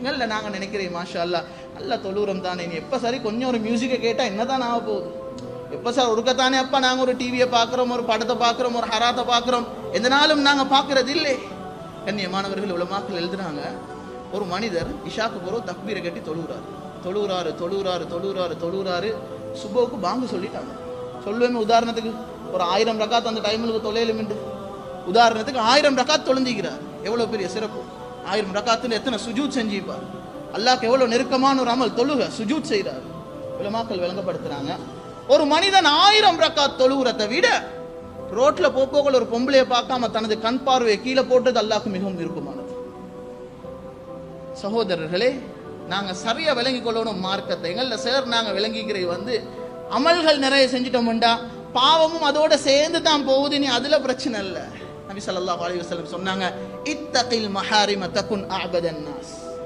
எங்கள்ல நாங்க நினைக்கிறேன் மாஷா அல்லாஹ் நல்ல தொழுறம் தானே, நீ எப்ப சரி கொஞ்சம் ஒரு மியூசிக்கை கேட்டா என்னதான் ஆக போகுது, எப்ப சார் ஒடுக்கத்தானே அப்பா நாங்க ஒரு டிவியை பார்க்கிறோம், ஒரு படத்தை பார்க்கிறோம், ஒரு ஹராத்தை பார்க்கிறோம், எந்த நாளும் நாங்க பார்க்கறது இல்லை. கண்ணியமானவர்கள் உலமாக்கள் எழுதுறாங்க, ஒரு மனிதர் இஷாக்கு போறோம் தக்பீரை கட்டி தொழுகிறாரு. சுபோக்கு பாங்கு சொல்லிட்டாங்க. சொல்லுவேன் உதாரணத்துக்கு ஒரு 1000 ரக்காத் அந்த டைமுக்கு தொலையிலும் உதாரணத்துக்கு 1000 ரக்காத் தொழுந்திக்கிறார். எவ்வளவு பெரிய சிறப்பு! 1000 ரக்காத்துல எத்தனை சுஜூத் செஞ்சிப்பார். அல்லாஹ்க்கு எவ்வளவு நெருக்கமான ஒரு அமல் தொழுக, சுஜூத் செய்கிறார். உலமாக்கள் விளங்கப்படுத்துறாங்க, ஒரு மனிதன் 1000 ரக்காத் தொழுகிறதை விட ரோட்ல போக்குவரத்து ஒரு பொம்பளையை பார்க்காம தனது கண் பார்வையை கீழே போட்டது அல்லாஹ்க்கு மிகவும் விருப்பமானது. சகோதரர்களே, நாங்க சரியா விளங்கி கொள்ளணும் மார்க்கத்தை. எங்கள்ல சிலர் நாங்க விளங்கிக்கிறது அமல்கள் நிறைய செஞ்சிட்டோம்டா பாவமும் அதோட சேர்ந்து தான் போகுது, நீ அதுல பிரச்சனை இல்லை. நபி ஸல்லல்லாஹு அலைஹி வஸல்லம் சொன்னாங்க, இத்தகில் மஹாரிம தகுன் அஅபதன் நாஸ்.